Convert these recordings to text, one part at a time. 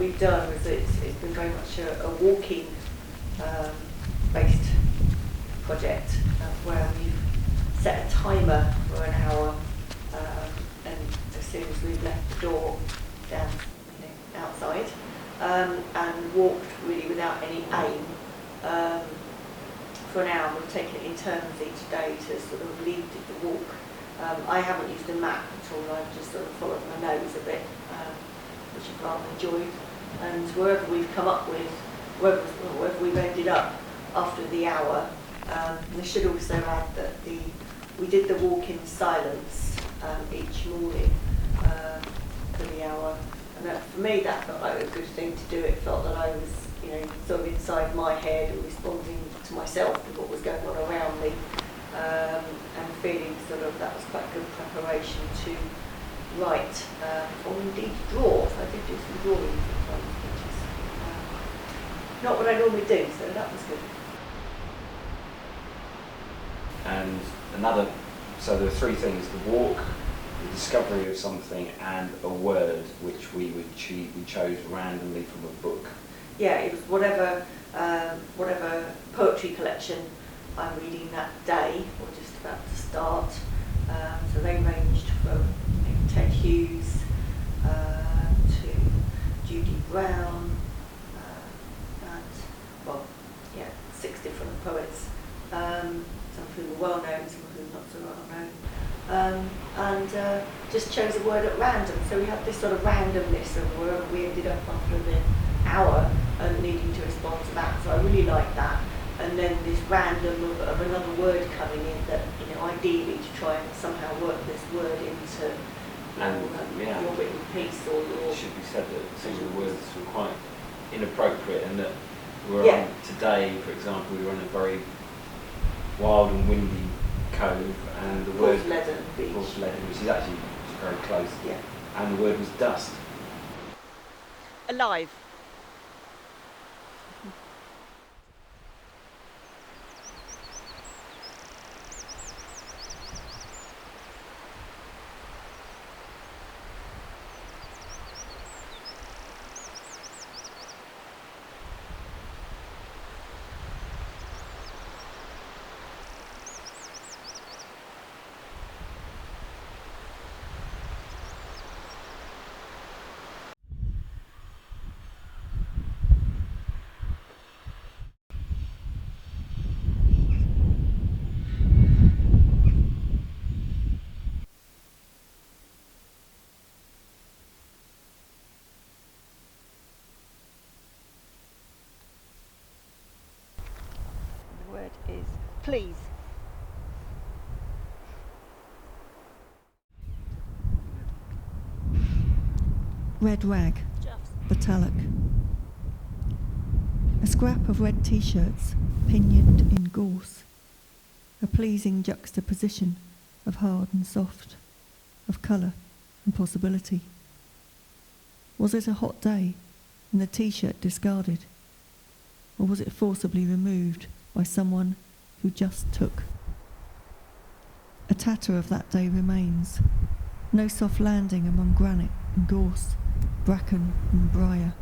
we've done is it's been very much a walking based project where we've set a timer for an hour, and as soon as we've left the door down outside, and walked really without any aim for an hour. We've taken it in turns each day to sort of lead the walk. I haven't used a map at all, I've just sort of followed my nose a bit, which I've rather enjoyed. And wherever we've come up with, wherever we've ended up after the hour, we should also add that we did the walk in silence each morning for the hour. And that, for me, that felt like a good thing to do. It felt that I was, sort of inside my head and responding to myself with what was going on around me, and feeling sort of that was quite good preparation to write, or indeed draw. So I did do some drawing sometimes, which is not what I normally do, so that was good. And so there were three things: the walk, the discovery of something, and a word which we chose randomly from a book. Yeah, it was whatever poetry collection I'm reading that day, or just about to start. So they ranged from Ted Hughes to Judy Brown, and 6 different poets. Some of whom were well known, some of whom not so well known. And just chose a word at random. So we had this sort of randomness of wherever we ended up after the hour and needing to respond to that. So I really liked that. And then this random of another word coming in that, ideally to try and somehow work this word into your written piece or your... It should be said that some of the words were quite inappropriate, and that on today, for example, we were on a very wild and windy cove, and the word Porthleddon Beach, which is actually very close. Yeah. And the word was dust. Alive. Is please. Red rag, metallic. A scrap of red t-shirts pinioned in gorse. A pleasing juxtaposition of hard and soft, of colour and possibility. Was it a hot day and the t-shirt discarded? Or was it forcibly removed by someone who just took? A tatter of that day remains. No soft landing among granite and gorse, bracken and briar.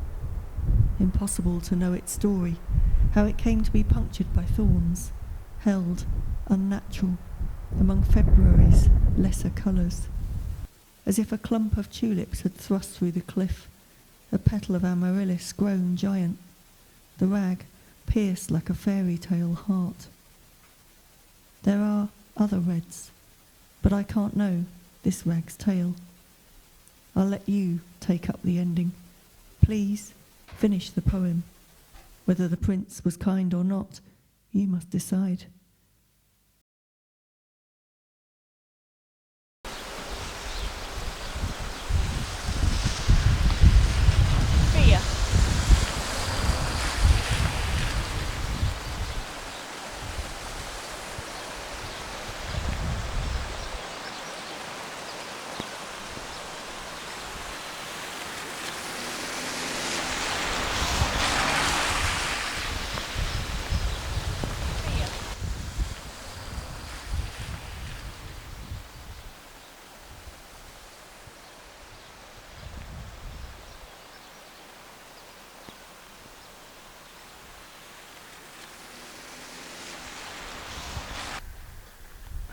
Impossible to know its story, how it came to be punctured by thorns, held, unnatural, among February's lesser colours. As if a clump of tulips had thrust through the cliff, a petal of amaryllis grown giant, the rag pierced like a fairy tale heart. There are other reds, but I can't know this rag's tale. I'll let you take up the ending. Please finish the poem. Whether the prince was kind or not, you must decide. Fear.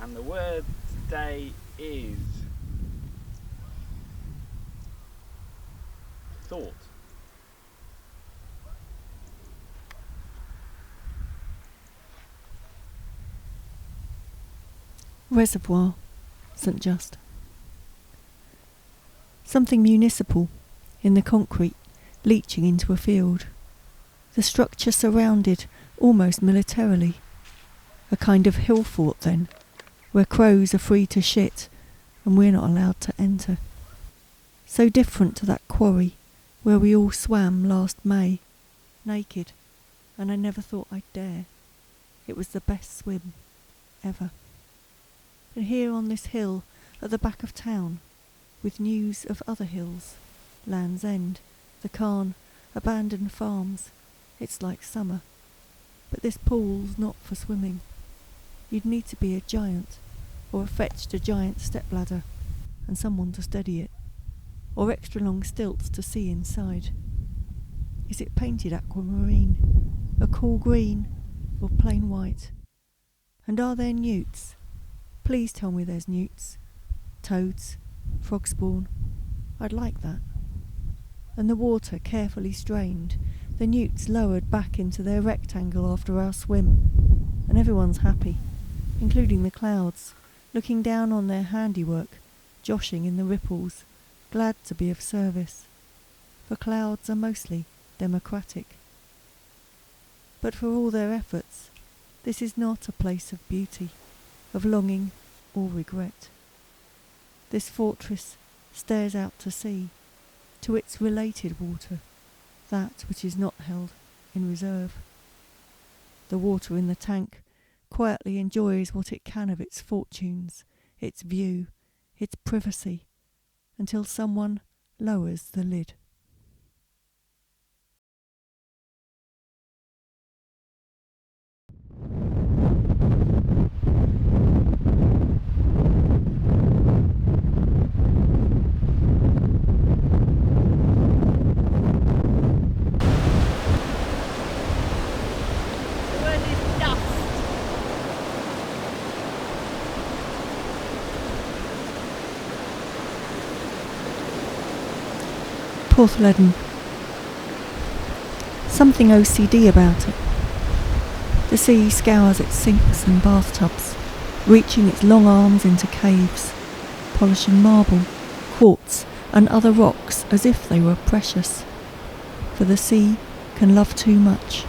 And the word today is thought. Reservoir, St Just. Something municipal in the concrete leaching into a field. The structure surrounded almost militarily. A kind of hill fort then, where crows are free to shit and we're not allowed to enter. So different to that quarry where we all swam last May, naked, and I never thought I'd dare. It was the best swim ever. And here on this hill at the back of town, with news of other hills, Land's End, the Carn, abandoned farms, it's like summer. But this pool's not for swimming. You'd need to be a giant, or have fetched a giant stepladder, and someone to steady it, or extra long stilts to see inside. Is it painted aquamarine, a cool green, or plain white? And are there newts? Please tell me there's newts, toads, frog spawn. I'd like that. And the water carefully strained, the newts lowered back into their rectangle after our swim, and everyone's happy, including the clouds, looking down on their handiwork, joshing in the ripples, glad to be of service. For clouds are mostly democratic. But for all their efforts, this is not a place of beauty, of longing or regret. This fortress stares out to sea, to its related water, that which is not held in reserve. The water in the tank quietly enjoys what it can of its fortunes, its view, its privacy, until someone lowers the lid. Porthleddon. Something OCD about it. The sea scours its sinks and bathtubs, reaching its long arms into caves, polishing marble, quartz and other rocks as if they were precious. For the sea can love too much,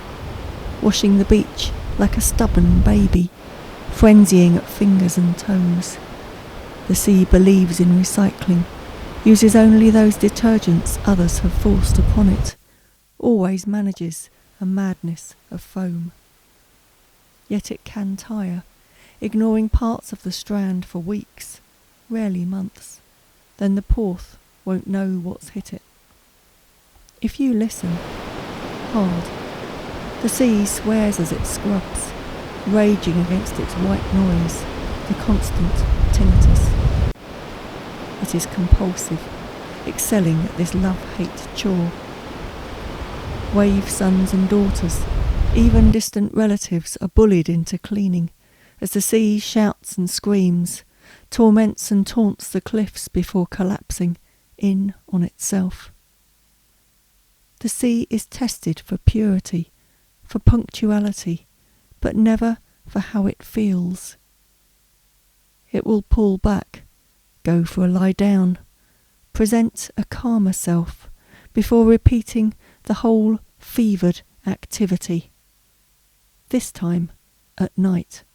washing the beach like a stubborn baby, frenzying at fingers and toes. The sea believes in recycling, uses only those detergents others have forced upon it, always manages a madness of foam. Yet it can tire, ignoring parts of the strand for weeks, rarely months. Then the Porth won't know what's hit it. If you listen hard, the sea swears as it scrubs, raging against its white noise, the constant tinnitus. It is compulsive, excelling at this love-hate chore. Wave sons and daughters, even distant relatives, are bullied into cleaning, as the sea shouts and screams, torments and taunts the cliffs before collapsing in on itself. The sea is tested for purity, for punctuality, but never for how it feels. It will pull back, go for a lie down, present a calmer self before repeating the whole fevered activity, this time at night.